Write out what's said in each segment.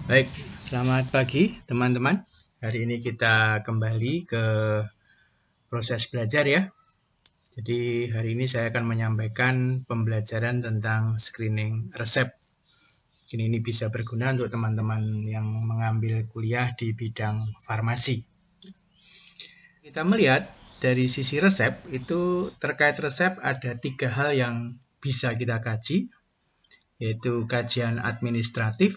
Baik, selamat pagi teman-teman. Hari ini kita kembali ke proses belajar ya. Jadi hari ini saya akan menyampaikan pembelajaran tentang screening resep. Ini bisa berguna untuk teman-teman yang mengambil kuliah di bidang farmasi. Kita melihat dari sisi resep, itu terkait resep ada 3 hal yang bisa kita kaji, yaitu kajian administratif,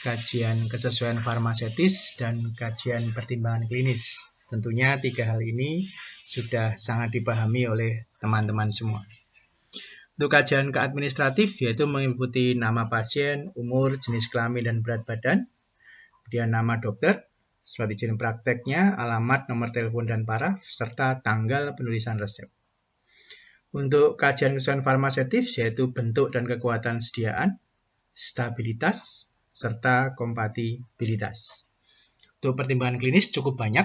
kajian kesesuaian farmaseutis, dan kajian pertimbangan klinis. Tentunya 3 hal ini sudah sangat dipahami oleh teman-teman semua. Untuk kajian keadministratif, yaitu mengikuti nama pasien, umur, jenis kelamin, dan berat badan, kemudian nama dokter, surat izin prakteknya, alamat, nomor telepon, dan paraf, serta tanggal penulisan resep. Untuk kajian kesesuaian farmaseutis, yaitu bentuk dan kekuatan sediaan, stabilitas, serta kompatibilitas. Untuk pertimbangan klinis cukup banyak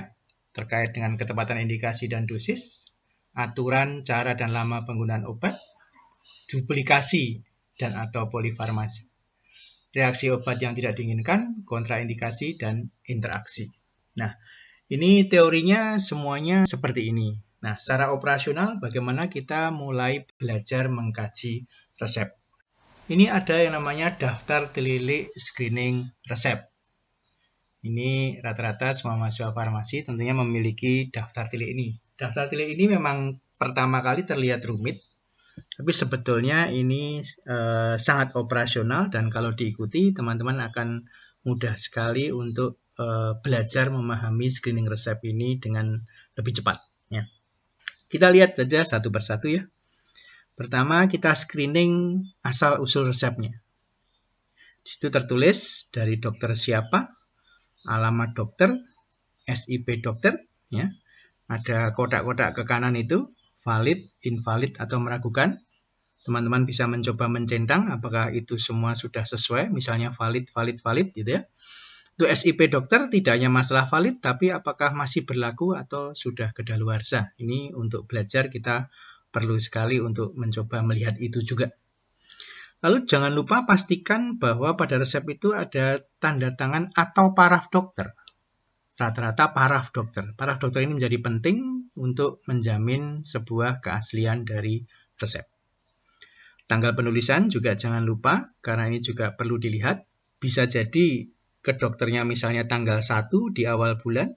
terkait dengan ketepatan indikasi dan dosis, aturan, cara, dan lama penggunaan obat, duplikasi dan atau polifarmasi, reaksi obat yang tidak diinginkan, kontraindikasi, dan interaksi. Nah, ini teorinya semuanya seperti ini. Nah, secara operasional bagaimana kita mulai belajar mengkaji resep. Ini ada yang namanya daftar telilik screening resep. Ini rata-rata semua mahasiswa farmasi tentunya memiliki daftar tilik ini. Daftar tilik ini memang pertama kali terlihat rumit, tapi sebetulnya ini sangat operasional dan kalau diikuti teman-teman akan mudah sekali untuk belajar memahami screening resep ini dengan lebih cepat. Ya. Kita lihat saja satu persatu ya. Pertama kita screening asal-usul resepnya. Di situ tertulis dari dokter siapa, alamat dokter, SIP dokter, ya. Ada kotak-kotak ke kanan itu, valid, invalid, atau meragukan. Teman-teman bisa mencoba mencentang apakah itu semua sudah sesuai, misalnya valid, valid, valid, gitu ya. Untuk SIP dokter tidak hanya masalah valid, tapi apakah masih berlaku atau sudah kedaluarsa. Ini untuk belajar kita perlu sekali untuk mencoba melihat itu juga. Lalu jangan lupa pastikan bahwa pada resep itu ada tanda tangan atau paraf dokter. Rata-rata paraf dokter. Paraf dokter ini menjadi penting untuk menjamin sebuah keaslian dari resep. Tanggal penulisan juga jangan lupa, karena ini juga perlu dilihat. Bisa jadi ke dokternya misalnya tanggal 1 di awal bulan,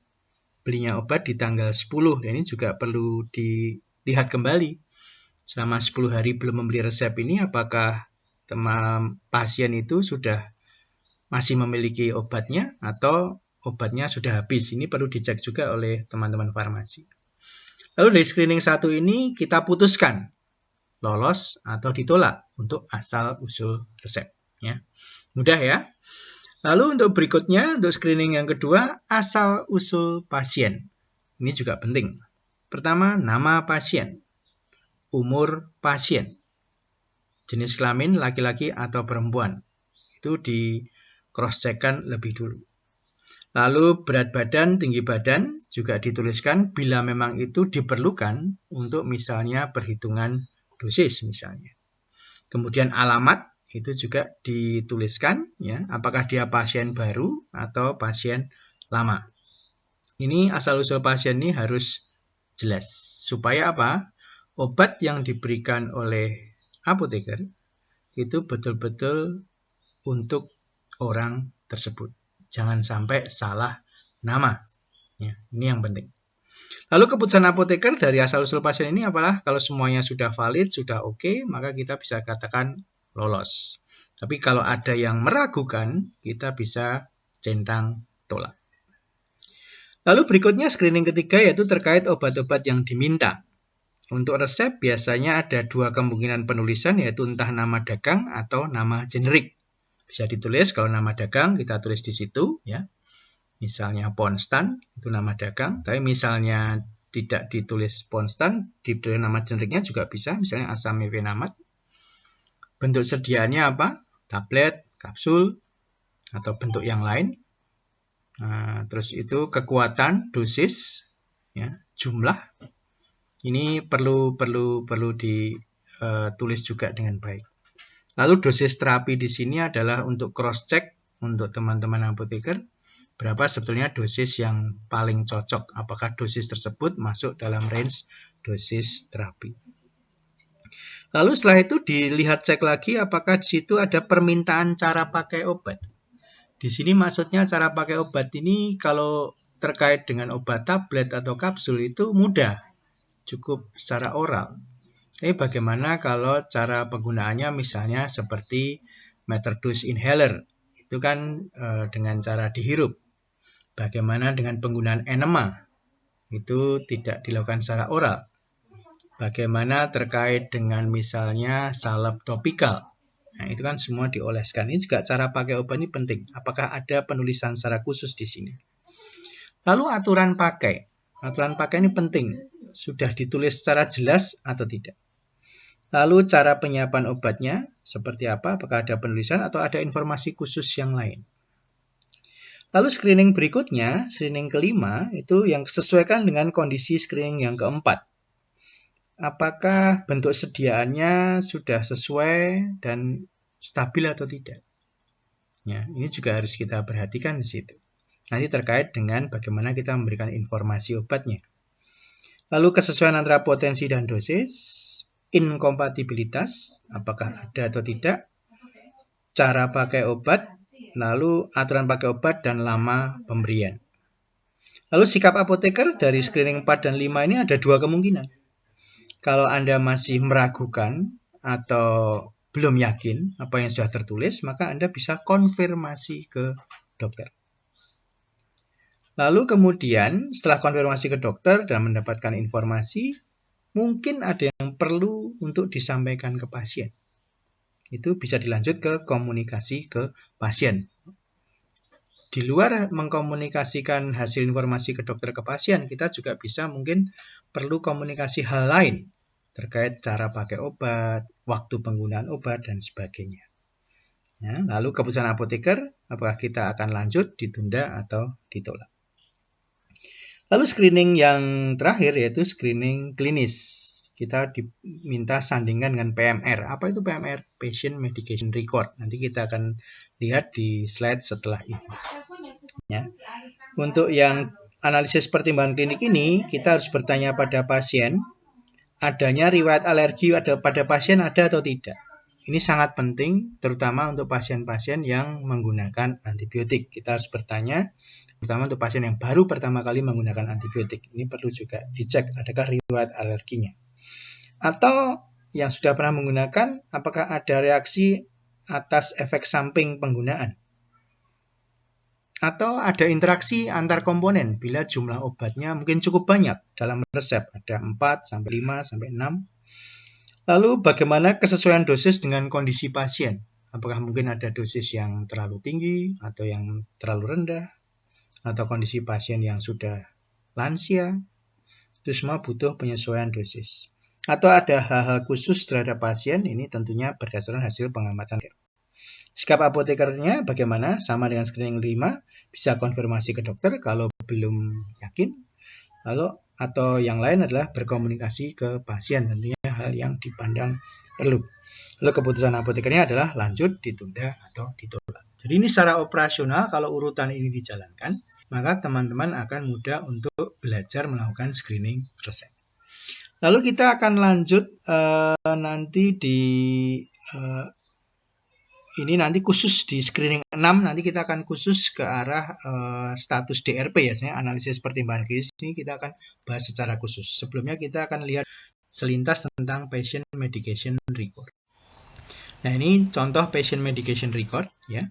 belinya obat di tanggal 10. Dan ini juga perlu dilihat kembali. Selama 10 hari belum membeli resep ini, apakah pasien itu sudah masih memiliki obatnya atau obatnya sudah habis. Ini perlu dicek juga oleh teman-teman farmasi. Lalu dari screening 1 ini kita putuskan lolos atau ditolak untuk asal-usul resep. Ya. Mudah ya. Lalu untuk berikutnya, untuk screening yang kedua, asal-usul pasien. Ini juga penting. Pertama, nama pasien, umur pasien, jenis kelamin laki-laki atau perempuan. Itu di cross-checkkan lebih dulu. Lalu berat badan, tinggi badan juga dituliskan bila memang itu diperlukan untuk misalnya perhitungan dosis misalnya. Kemudian alamat itu juga dituliskan ya, apakah dia pasien baru atau pasien lama. Ini asal-usul pasien ini harus jelas. Supaya apa? Obat yang diberikan oleh apoteker itu betul-betul untuk orang tersebut. Jangan sampai salah nama. Ya, ini yang penting. Lalu keputusan apoteker dari asal-usul pasien ini apalah? Kalau semuanya sudah valid, sudah oke, maka kita bisa katakan lolos. Tapi kalau ada yang meragukan, kita bisa centang tolak. Lalu berikutnya screening ketiga yaitu terkait obat-obat yang diminta. Untuk resep biasanya ada 2 kemungkinan penulisan, yaitu entah nama dagang atau nama generik. Bisa ditulis kalau nama dagang kita tulis di situ ya. Misalnya Ponstan itu nama dagang, tapi misalnya tidak ditulis Ponstan, ditulis nama generiknya juga bisa, misalnya asam mefenamat. Bentuk sediaannya apa? Tablet, kapsul, atau bentuk yang lain. Nah, terus itu kekuatan, dosis, ya, jumlah. Ini perlu ditulis juga dengan baik. Lalu dosis terapi di sini adalah untuk cross check untuk teman-teman apoteker, berapa sebetulnya dosis yang paling cocok, apakah dosis tersebut masuk dalam range dosis terapi. Lalu setelah itu dilihat cek lagi apakah di situ ada permintaan cara pakai obat. Di sini maksudnya cara pakai obat ini kalau terkait dengan obat tablet atau kapsul itu mudah, cukup secara oral. Tapi bagaimana kalau cara penggunaannya misalnya seperti meterdose inhaler, itu kan dengan cara dihirup. Bagaimana dengan penggunaan enema, itu tidak dilakukan secara oral. Bagaimana terkait dengan misalnya salep topikal, nah itu kan semua dioleskan. Ini juga cara pakai obat ini penting. Apakah ada penulisan secara khusus di sini? Lalu aturan pakai. Aturan pakai ini penting. Sudah ditulis secara jelas atau tidak? Lalu cara penyiapan obatnya seperti apa? Apakah ada penulisan atau ada informasi khusus yang lain? Lalu screening berikutnya, screening kelima, itu yang sesuaikan dengan kondisi screening yang keempat. Apakah bentuk sediaannya sudah sesuai dan stabil atau tidak? Ya, ini juga harus kita perhatikan di situ. Nanti terkait dengan bagaimana kita memberikan informasi obatnya. Lalu kesesuaian antara potensi dan dosis, inkompatibilitas, apakah ada atau tidak, cara pakai obat, lalu aturan pakai obat dan lama pemberian. Lalu sikap apoteker dari screening 4 dan 5 ini ada dua kemungkinan. Kalau Anda masih meragukan atau belum yakin apa yang sudah tertulis, maka Anda bisa konfirmasi ke dokter. Lalu kemudian setelah konfirmasi ke dokter dan mendapatkan informasi, mungkin ada yang perlu untuk disampaikan ke pasien. Itu bisa dilanjut ke komunikasi ke pasien. Di luar mengkomunikasikan hasil informasi ke dokter ke pasien, kita juga bisa mungkin perlu komunikasi hal lain terkait cara pakai obat, waktu penggunaan obat, dan sebagainya. Ya, lalu keputusan apoteker, apakah kita akan lanjut, ditunda, atau ditolak. Lalu screening yang terakhir yaitu screening klinis. Kita diminta sandingkan dengan PMR. Apa itu PMR? Patient Medication Record. Nanti kita akan lihat di slide setelah ini. Ya. Untuk yang analisis pertimbangan klinik ini, kita harus bertanya pada pasien, adanya riwayat alergi pada pasien ada atau tidak. Ini sangat penting, terutama untuk pasien-pasien yang menggunakan antibiotik. Kita harus bertanya, terutama untuk pasien yang baru pertama kali menggunakan antibiotik. Ini perlu juga dicek, adakah riwayat alerginya. Atau yang sudah pernah menggunakan, apakah ada reaksi atas efek samping penggunaan. Atau ada interaksi antar komponen bila jumlah obatnya mungkin cukup banyak dalam resep. Ada 4, sampai 5, sampai 6. Lalu bagaimana kesesuaian dosis dengan kondisi pasien? Apakah mungkin ada dosis yang terlalu tinggi atau yang terlalu rendah? Atau kondisi pasien yang sudah lansia? Itu semua butuh penyesuaian dosis. Atau ada hal-hal khusus terhadap pasien, ini tentunya berdasarkan hasil pengamatan. Sikap apotekernya bagaimana? Sama dengan screening 5, bisa konfirmasi ke dokter kalau belum yakin. Lalu atau yang lain adalah berkomunikasi ke pasien, tentunya hal yang dipandang perlu. Lalu keputusan apotekernya adalah lanjut, ditunda, atau ditolak. Jadi ini secara operasional kalau urutan ini dijalankan, maka teman-teman akan mudah untuk belajar melakukan screening resep. Lalu kita akan lanjut nanti di ini nanti khusus di screening 6, nanti kita akan khusus ke arah status DRP ya, analisis pertimbangan klinis. Ini kita akan bahas secara khusus. Sebelumnya kita akan lihat selintas tentang patient medication record. Nah ini contoh patient medication record ya.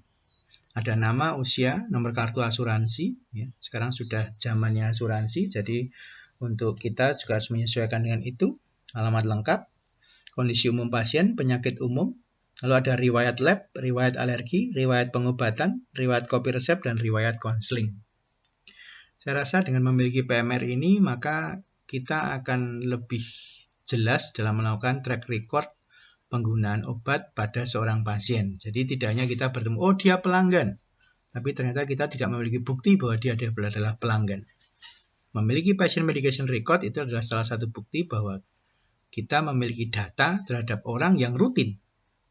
Ada nama, usia, nomor kartu asuransi. Ya. Sekarang sudah zamannya asuransi, jadi untuk kita juga harus menyesuaikan dengan itu. Alamat lengkap, kondisi umum pasien, penyakit umum. Lalu ada riwayat lab, riwayat alergi, riwayat pengobatan, riwayat kopi resep, dan riwayat konseling. Saya rasa dengan memiliki PMR ini, maka kita akan lebih jelas dalam melakukan track record penggunaan obat pada seorang pasien. Jadi tidak hanya kita bertemu, oh dia pelanggan, tapi ternyata kita tidak memiliki bukti bahwa dia adalah pelanggan. Memiliki patient medication record itu adalah salah satu bukti bahwa kita memiliki data terhadap orang yang rutin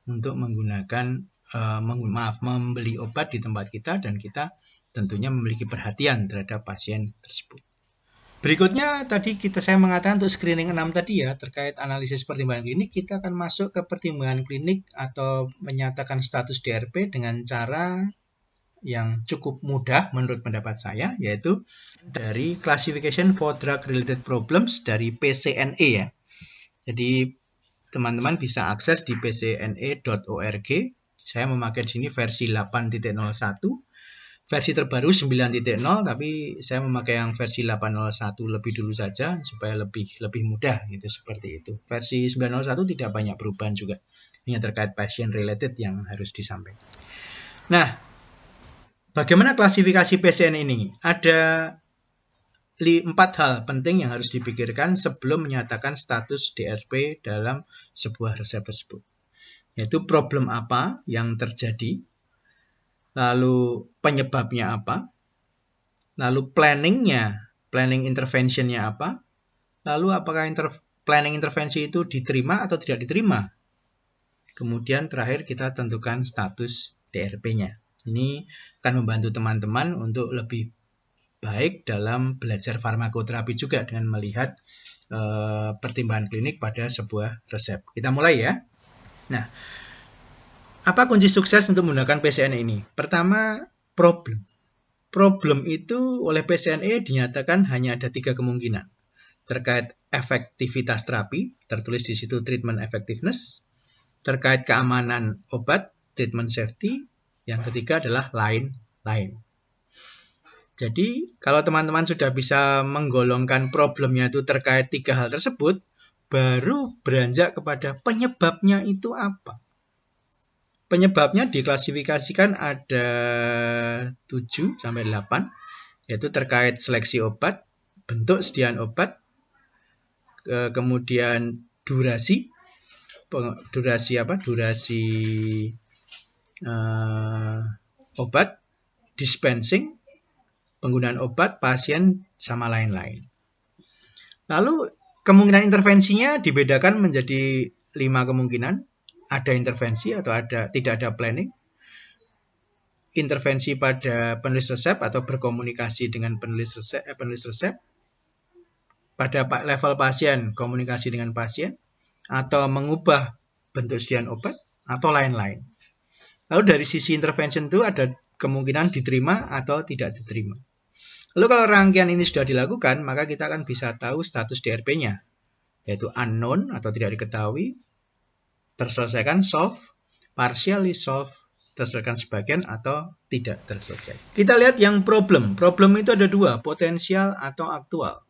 untuk menggunakan membeli obat di tempat kita, dan kita tentunya memiliki perhatian terhadap pasien tersebut. Berikutnya tadi saya mengatakan untuk screening 6 tadi ya, terkait analisis pertimbangan klinik, kita akan masuk ke pertimbangan klinik atau menyatakan status DRP dengan cara yang cukup mudah menurut pendapat saya, yaitu dari Classification for Drug Related Problems dari PCNE ya. Jadi teman-teman bisa akses di pcne.org. Saya memakai di sini versi 8.01. Versi terbaru 9.0, tapi saya memakai yang versi 8.01 lebih dulu saja supaya lebih mudah gitu, seperti itu. Versi 9.01 tidak banyak perubahan juga. Hanya terkait patient related yang harus disampaikan. Nah, bagaimana klasifikasi PCN ini? Ada 4 hal penting yang harus dipikirkan sebelum menyatakan status DRP dalam sebuah resep tersebut. Yaitu problem apa yang terjadi, lalu penyebabnya apa, lalu planning interventionnya apa, lalu apakah planning intervensi itu diterima atau tidak diterima. Kemudian terakhir kita tentukan status DRP-nya. Ini akan membantu teman-teman untuk lebih baik dalam belajar farmakoterapi juga dengan melihat pertimbangan klinik pada sebuah resep. Kita mulai ya. Nah, apa kunci sukses untuk menggunakan PCNE ini? Pertama, problem. Problem itu oleh PCNE dinyatakan hanya ada 3 kemungkinan. Terkait efektivitas terapi, tertulis di situ treatment effectiveness. Terkait keamanan obat, treatment safety. Yang ketiga adalah lain-lain. Jadi, kalau teman-teman sudah bisa menggolongkan problemnya itu terkait 3 hal tersebut, baru beranjak kepada penyebabnya itu apa. Penyebabnya diklasifikasikan ada 7-8, yaitu terkait seleksi obat, bentuk sediaan obat, kemudian durasi obat, dispensing, penggunaan obat, pasien, sama lain-lain. Lalu kemungkinan intervensinya dibedakan menjadi 5 kemungkinan. Ada intervensi atau tidak ada planning. Intervensi pada penulis resep atau berkomunikasi dengan penulis resep. Pada level pasien, komunikasi dengan pasien. Atau mengubah bentuk sediaan obat atau lain-lain. Lalu dari sisi intervention itu ada kemungkinan diterima atau tidak diterima. Lalu kalau rangkaian ini sudah dilakukan, maka kita akan bisa tahu status DRP-nya, yaitu unknown atau tidak diketahui, terselesaikan solve, partially solve, terselesaikan sebagian atau tidak terselesai. Kita lihat yang problem. Problem itu ada 2, potensial atau aktual.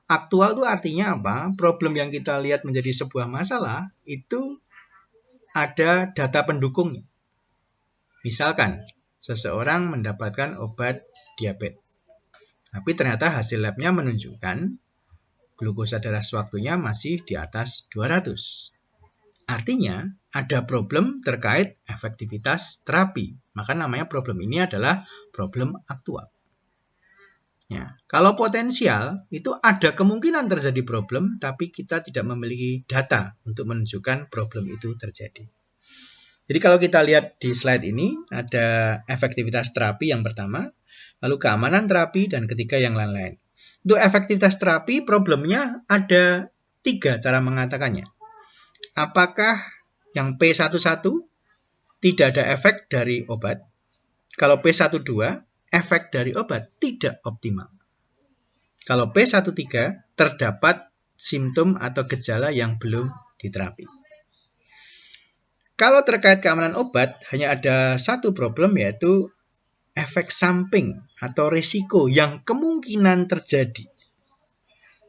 Aktual itu artinya apa? Problem yang kita lihat menjadi sebuah masalah itu ada data pendukungnya. Misalkan, seseorang mendapatkan obat diabetes. Tapi ternyata hasil labnya menunjukkan glukosa darah sewaktunya masih di atas 200. Artinya, ada problem terkait efektivitas terapi. Maka namanya problem ini adalah problem aktual. Ya, kalau potensial, itu ada kemungkinan terjadi problem, tapi kita tidak memiliki data untuk menunjukkan problem itu terjadi. Jadi kalau kita lihat di slide ini, ada efektivitas terapi yang pertama, lalu keamanan terapi, dan ketiga yang lain-lain. Untuk efektivitas terapi, problemnya ada 3 cara mengatakannya. Apakah yang P11 tidak ada efek dari obat? Kalau P12, efek dari obat tidak optimal. Kalau P13, terdapat simptom atau gejala yang belum diterapi. Kalau terkait keamanan obat, hanya ada 1 problem, yaitu efek samping atau risiko yang kemungkinan terjadi.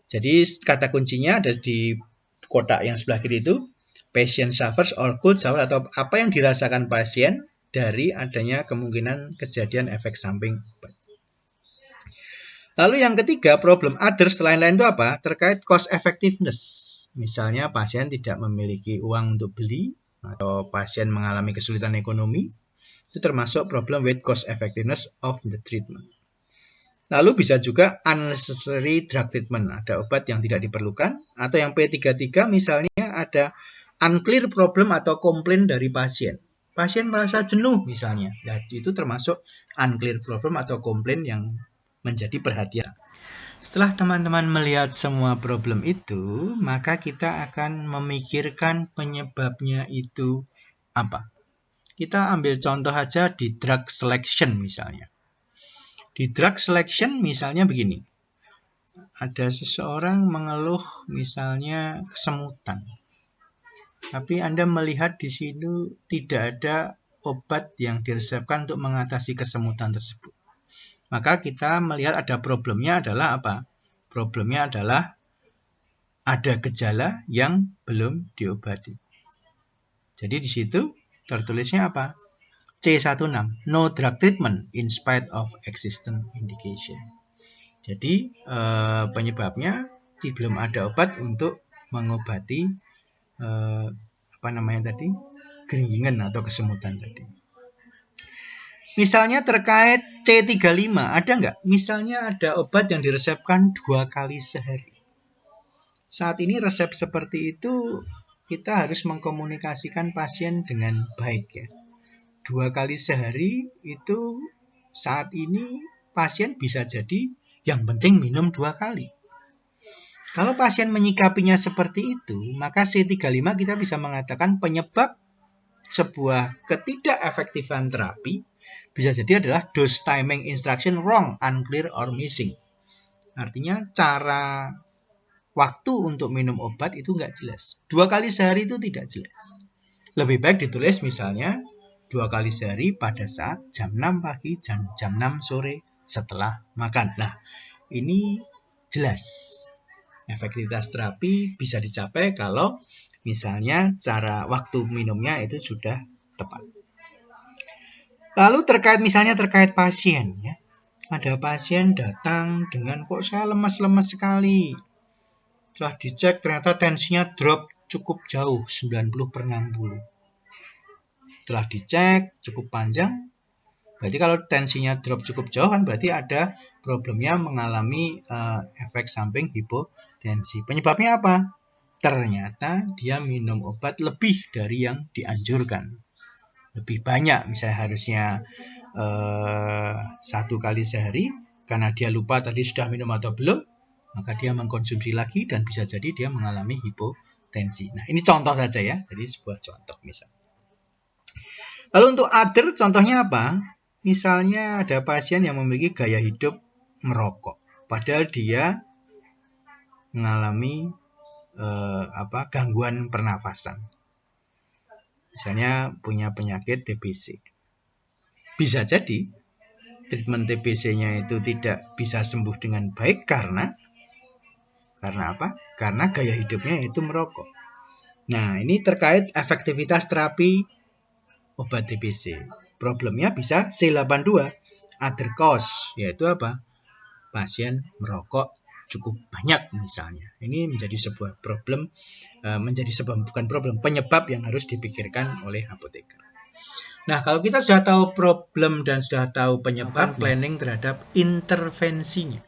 Jadi kata kuncinya ada di kotak yang sebelah kiri itu, patient suffers or could suffer, atau apa yang dirasakan pasien dari adanya kemungkinan kejadian efek samping obat. Lalu yang ketiga, problem others, lain-lain itu apa? Terkait cost effectiveness. Misalnya pasien tidak memiliki uang untuk beli, atau pasien mengalami kesulitan ekonomi, itu termasuk problem with cost effectiveness of the treatment. Lalu bisa juga unnecessary drug treatment, ada obat yang tidak diperlukan, atau yang P33 misalnya ada unclear problem atau komplain dari pasien. pasien merasa jenuh misalnya. Nah, itu termasuk unclear problem atau komplain yang menjadi perhatian. Setelah teman-teman melihat semua problem itu, maka kita akan memikirkan penyebabnya itu apa. Kita ambil contoh aja di drug selection misalnya. Di drug selection misalnya begini. Ada seseorang mengeluh misalnya kesemutan. Tapi Anda melihat di sini tidak ada obat yang diresepkan untuk mengatasi kesemutan tersebut. Maka kita melihat ada problemnya adalah apa? Problemnya adalah ada gejala yang belum diobati. Jadi di situ tertulisnya apa? C16, no drug treatment in spite of existing indication. Jadi penyebabnya belum ada obat untuk mengobati keringgingan atau kesemutan tadi. Misalnya terkait C35, ada nggak? Misalnya ada obat yang diresepkan 2 kali sehari. Saat ini resep seperti itu kita harus mengkomunikasikan pasien dengan baik ya. 2 kali sehari itu saat ini pasien bisa jadi yang penting minum 2 kali. Kalau pasien menyikapinya seperti itu, maka C35 kita bisa mengatakan penyebab sebuah ketidakefektifan terapi bisa jadi adalah dose timing instruction wrong, unclear, or missing. Artinya cara waktu untuk minum obat itu nggak jelas. 2 kali sehari itu tidak jelas. Lebih baik ditulis misalnya 2 kali sehari pada saat jam 6 pagi, jam 6 sore setelah makan. Nah, ini jelas. Efektivitas terapi bisa dicapai kalau misalnya cara waktu minumnya itu sudah tepat. Lalu terkait pasien ya. Ada pasien datang dengan kok saya lemas-lemas sekali. Setelah dicek ternyata tensinya drop cukup jauh, 90/60. Setelah dicek cukup panjang, berarti kalau tensinya drop cukup jauh kan berarti ada problemnya mengalami efek samping hipotensi. Penyebabnya apa? Ternyata dia minum obat lebih dari yang dianjurkan. Lebih banyak, misalnya harusnya 1 kali sehari, karena dia lupa tadi sudah minum atau belum, maka dia mengkonsumsi lagi dan bisa jadi dia mengalami hipotensi. Nah, ini contoh saja ya, jadi sebuah contoh misalnya. Lalu untuk other, contohnya apa? Misalnya ada pasien yang memiliki gaya hidup merokok, padahal dia mengalami gangguan pernafasan. Misalnya punya penyakit TBC. Bisa jadi treatment TBC-nya itu tidak bisa sembuh dengan baik karena apa? Karena gaya hidupnya itu merokok. Nah, ini terkait efektivitas terapi obat TBC. Problemnya bisa C82, other cause, yaitu apa? Pasien merokok cukup banyak misalnya. Ini menjadi sebuah problem, penyebab yang harus dipikirkan oleh apoteker. Nah, kalau kita sudah tahu problem dan sudah tahu penyebab, planning terhadap intervensinya.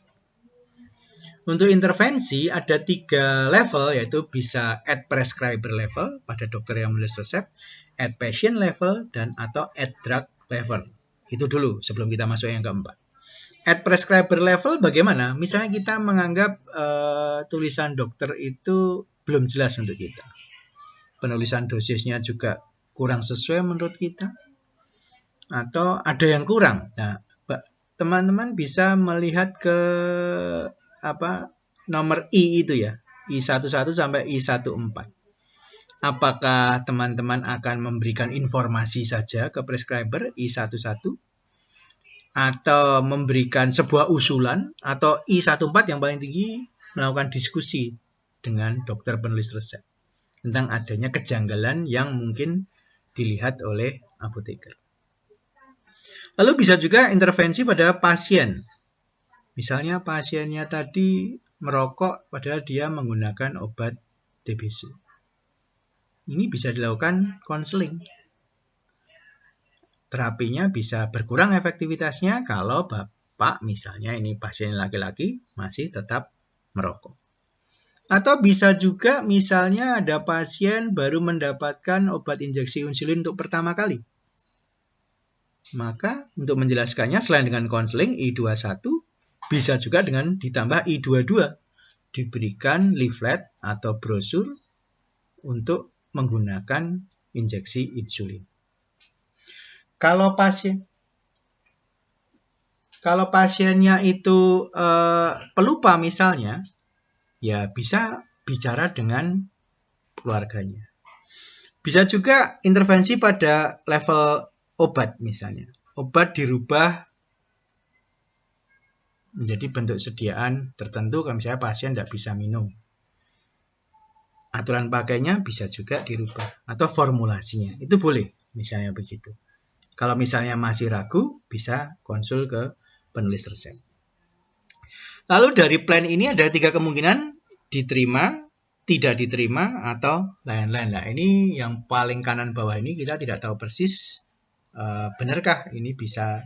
Untuk intervensi ada 3 level, yaitu bisa at prescriber level pada dokter yang menulis resep, at patient level, dan atau at drug level. Itu dulu sebelum kita masuk yang keempat. At prescriber level bagaimana? Misalnya kita menganggap tulisan dokter itu belum jelas untuk kita. Penulisan dosisnya juga kurang sesuai menurut kita. Atau ada yang kurang. Nah, teman-teman bisa melihat ke nomor I itu ya. I11 sampai I14. Apakah teman-teman akan memberikan informasi saja ke prescriber I11? Atau memberikan sebuah usulan? Atau I14 yang paling tinggi melakukan diskusi dengan dokter penulis resep tentang adanya kejanggalan yang mungkin dilihat oleh apoteker. Lalu bisa juga intervensi pada pasien. Misalnya pasiennya tadi merokok padahal dia menggunakan obat TBC. Ini bisa dilakukan konseling. Terapinya bisa berkurang efektivitasnya kalau bapak misalnya ini pasien laki-laki masih tetap merokok. Atau bisa juga misalnya ada pasien baru mendapatkan obat injeksi insulin untuk pertama kali. Maka untuk menjelaskannya selain dengan konseling I21 bisa juga dengan ditambah I22. Diberikan leaflet atau brosur untuk menggunakan injeksi insulin. Kalau pasiennya itu pelupa misalnya, ya bisa bicara dengan keluarganya. Bisa juga intervensi pada level obat misalnya. Obat dirubah menjadi bentuk sediaan tertentu kalau misalnya pasien tidak bisa minum. Aturan pakainya bisa juga dirubah. Atau formulasinya. Itu boleh misalnya begitu. Kalau misalnya masih ragu, bisa konsul ke penulis resep. Lalu dari plan ini ada 3 kemungkinan, diterima, tidak diterima, atau lain-lain. Nah, ini yang paling kanan bawah ini kita tidak tahu persis benarkah ini bisa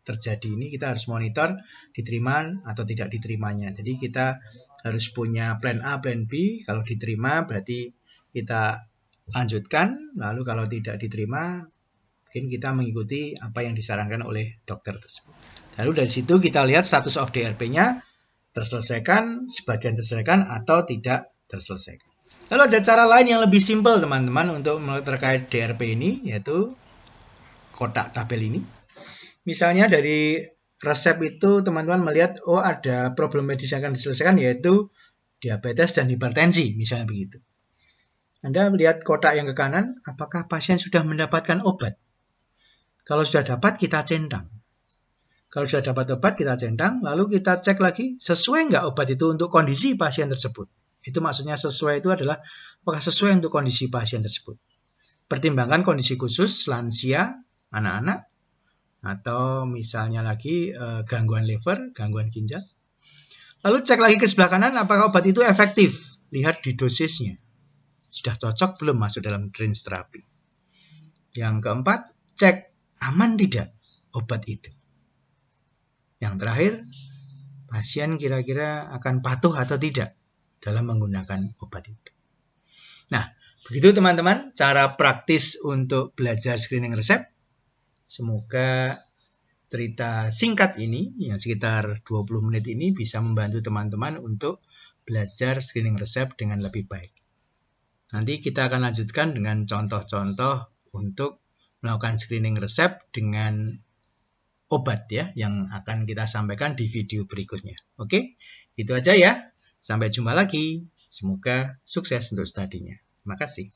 terjadi. Ini kita harus monitor diterima atau tidak diterimanya. Jadi kita harus punya plan A, plan B. Kalau diterima berarti kita lanjutkan. Lalu kalau tidak diterima, mungkin kita mengikuti apa yang disarankan oleh dokter tersebut. Lalu dari situ kita lihat status of DRP-nya terselesaikan, sebagian terselesaikan, atau tidak terselesaikan. Lalu ada cara lain yang lebih simpel teman-teman untuk terkait DRP ini, yaitu kotak tabel ini. Misalnya dari resep itu teman-teman melihat, oh ada problem medis yang akan diselesaikan, yaitu diabetes dan hipertensi, misalnya begitu. Anda melihat kotak yang ke kanan, apakah pasien sudah mendapatkan obat? Kalau sudah dapat, kita centang. Kalau sudah dapat obat, kita centang, lalu kita cek lagi, sesuai nggak obat itu untuk kondisi pasien tersebut. Itu maksudnya sesuai itu adalah, apakah sesuai untuk kondisi pasien tersebut. Pertimbangkan kondisi khusus, lansia, anak-anak, atau misalnya lagi gangguan liver, gangguan ginjal. Lalu cek lagi ke sebelah kanan, apakah obat itu efektif. Lihat di dosisnya. Sudah cocok belum masuk dalam range terapi. Yang keempat, cek aman tidak obat itu. Yang terakhir, pasien kira-kira akan patuh atau tidak dalam menggunakan obat itu. Nah, begitu teman-teman cara praktis untuk belajar screening resep. Semoga cerita singkat ini, yang sekitar 20 menit ini, bisa membantu teman-teman untuk belajar screening resep dengan lebih baik. Nanti kita akan lanjutkan dengan contoh-contoh untuk melakukan screening resep dengan obat ya, yang akan kita sampaikan di video berikutnya. Oke, itu aja ya. Sampai jumpa lagi. Semoga sukses untuk studinya. Terima kasih.